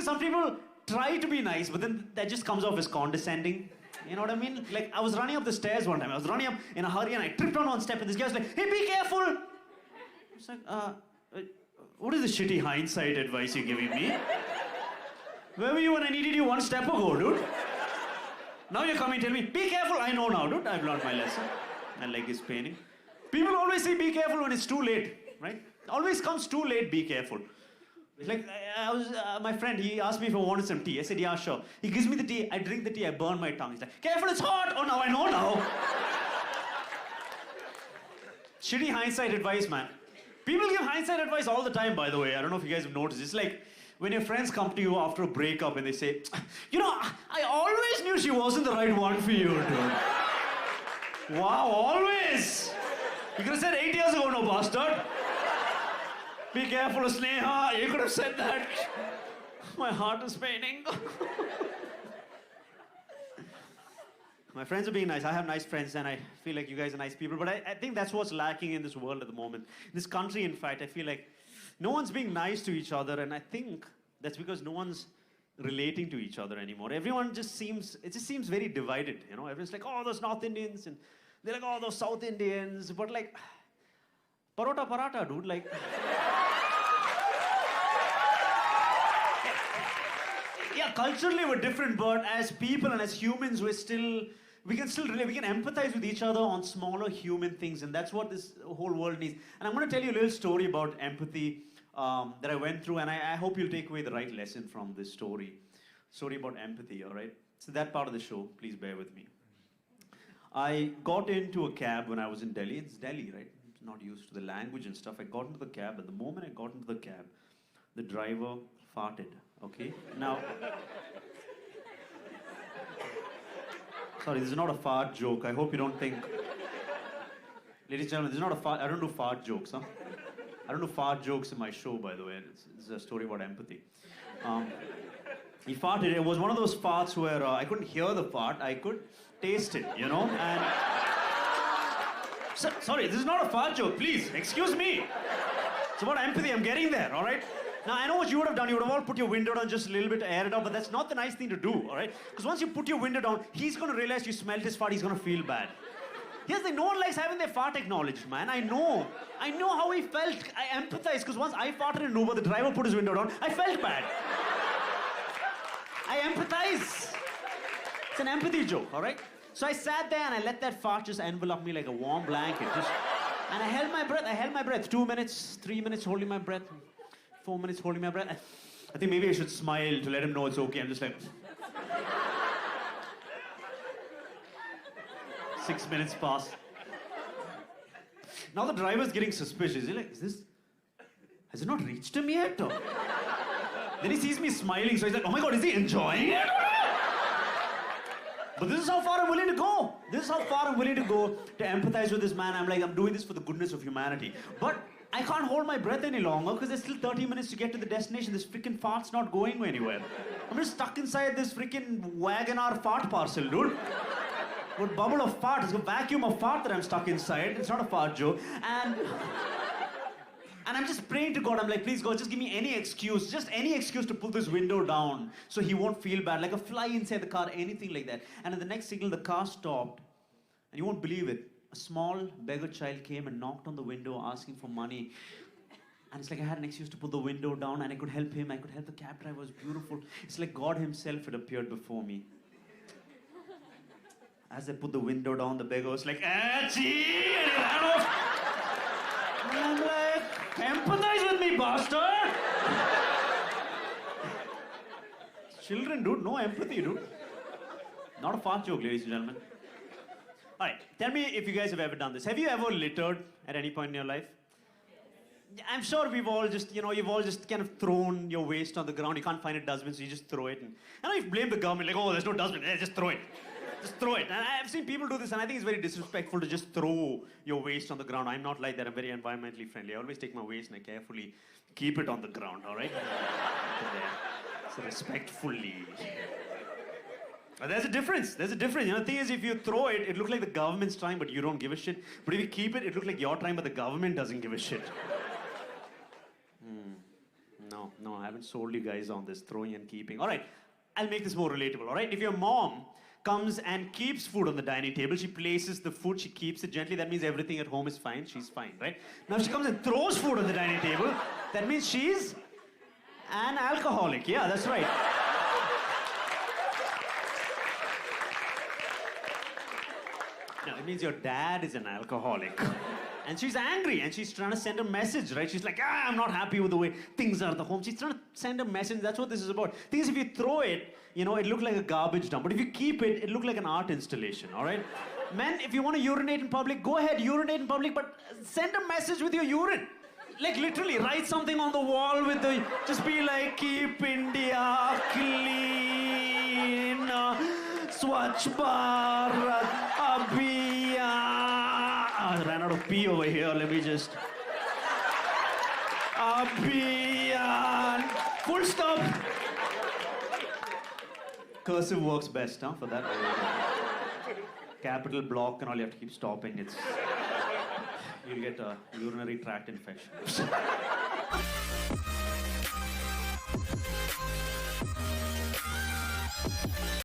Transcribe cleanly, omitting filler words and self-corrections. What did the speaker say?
Some people try to be nice, but then that just comes off as condescending. You know what I mean? Like, I was running up the stairs one time. I was running up in a hurry and I tripped on one step and this guy was like, hey, be careful! I was like, what is the shitty hindsight advice you're giving me? Where were you when I needed you one step ago, dude? Now you're coming and tell me, be careful! I know now, dude. I've learned my lesson. My leg is paining. People always say, be careful when it's too late, right? Always comes too late, be careful. It's like, my friend, he asked me if I wanted some tea. I said, yeah, sure. He gives me the tea, I drink the tea, I burn my tongue. He's like, careful, it's hot! Oh, now I know now. Shitty hindsight advice, man. People give hindsight advice all the time, by the way. I don't know if you guys have noticed. It's like, when your friends come to you after a breakup and they say, you know, I always knew she wasn't the right one for you, dude. Wow, always! You could have said 8 years ago, no bastard. Be careful, Sneha. You could have said that. My heart is paining. My friends are being nice. I have nice friends and I feel like you guys are nice people. But I think that's what's lacking in this world at the moment. This country, in fact, I feel like no one's being nice to each other. And I think that's because no one's relating to each other anymore. Everyone just seems very divided. You know, everyone's like, oh, those North Indians. And they're like, oh, those South Indians. But like, parota parata, dude. Like... Yeah, culturally we're different, but as people and as humans, we can empathize with each other on smaller human things, and that's what this whole world needs. And I'm going to tell you a little story about empathy that I went through, and I hope you'll take away the right lesson from this story. Story about empathy, all right? So that part of the show, please bear with me. I got into a cab when I was in Delhi. It's Delhi, right? I'm not used to the language and stuff. I got into the cab, but the moment I got into the cab, the driver farted, okay? Now, sorry, this is not a fart joke. I hope you don't think... Ladies and gentlemen, this is not a fart... I don't do fart jokes, huh? I don't do fart jokes in my show, by the way. It's a story about empathy. He farted. It was one of those farts where I couldn't hear the fart. I could taste it, you know? And... Sorry, this is not a fart joke. Please, excuse me. It's about empathy. I'm getting there, all right? Now, I know what you would have done. You would have all put your window down just a little bit to air it out, but that's not the nice thing to do, all right? Because once you put your window down, he's going to realize you smelled his fart. He's going to feel bad. Here's the thing. No one likes having their fart acknowledged, man. I know how he felt. I empathize, because once I farted in Uber, the driver put his window down. I felt bad. I empathize. It's an empathy joke, all right? So I sat there and I let that fart just envelop me like a warm blanket. And I held my breath. 2 minutes, 3 minutes holding my breath. 4 minutes holding my breath. I think maybe I should smile to let him know it's okay. I'm just like... 6 minutes pass. Now the driver's getting suspicious. He's like, has it not reached him yet? Or... Then he sees me smiling, so he's like, oh my God, is he enjoying it? But this is how far I'm willing to go. This is how far I'm willing to go to empathize with this man. I'm like, I'm doing this for the goodness of humanity. But I can't hold my breath any longer because there's still 30 minutes to get to the destination. This freaking fart's not going anywhere. I'm just stuck inside this freaking Wagon-R fart parcel, dude. What bubble of fart? It's a vacuum of fart that I'm stuck inside. It's not a fart joke. And I'm just praying to God. I'm like, please God, just give me any excuse. Just any excuse to pull this window down so he won't feel bad. Like a fly inside the car, anything like that. And at the next signal, the car stopped. And you won't believe it. A small beggar child came and knocked on the window asking for money. And it's like I had an excuse to put the window down and I could help him. I could help the cab driver. It was beautiful. It's like God himself had appeared before me. As I put the window down, the beggar was like, achie! And he ran off. And I'm like, empathize with me, bastard! Children, dude, no empathy, dude. Not a fart joke, ladies and gentlemen. Alright, tell me if you guys have ever done this. Have you ever littered at any point in your life? I'm sure we've all just, you've all just kind of thrown your waste on the ground. You can't find a dustbin, so you just throw it. And I know you blame the government, like, oh, there's no dustbin, just throw it. Just throw it. And I've seen people do this, and I think it's very disrespectful to just throw your waste on the ground. I'm not like that. I'm very environmentally friendly. I always take my waste and I carefully keep it on the ground, all right? So respectfully. But there's a difference. There's a difference. The thing is, if you throw it, it looks like the government's trying, but you don't give a shit. But if you keep it, it looks like you're trying, but the government doesn't give a shit. No, I haven't sold you guys on this throwing and keeping. All right, I'll make this more relatable, all right? If your mom comes and keeps food on the dining table, she places the food, she keeps it gently, that means everything at home is fine, she's fine, right? Now if she comes and throws food on the dining table, that means she's an alcoholic. Yeah, that's right. No, it means your dad is an alcoholic. And she's angry and she's trying to send a message, right? She's like, I'm not happy with the way things are at the home. She's trying to send a message. That's what this is about. Thing is, if you throw it, it looks like a garbage dump. But if you keep it, it looks like an art installation, all right? Men, if you want to urinate in public, go ahead, urinate in public, but send a message with your urine. Like literally, write something on the wall with the, just be like, keep India clean, swachh bharat, abhiyan. I ran out of P over here, let me just. Abhiyan. Full stop. Cursive works best, huh, for that. Capital block and all, you have to keep stopping. You'll get a urinary tract infection.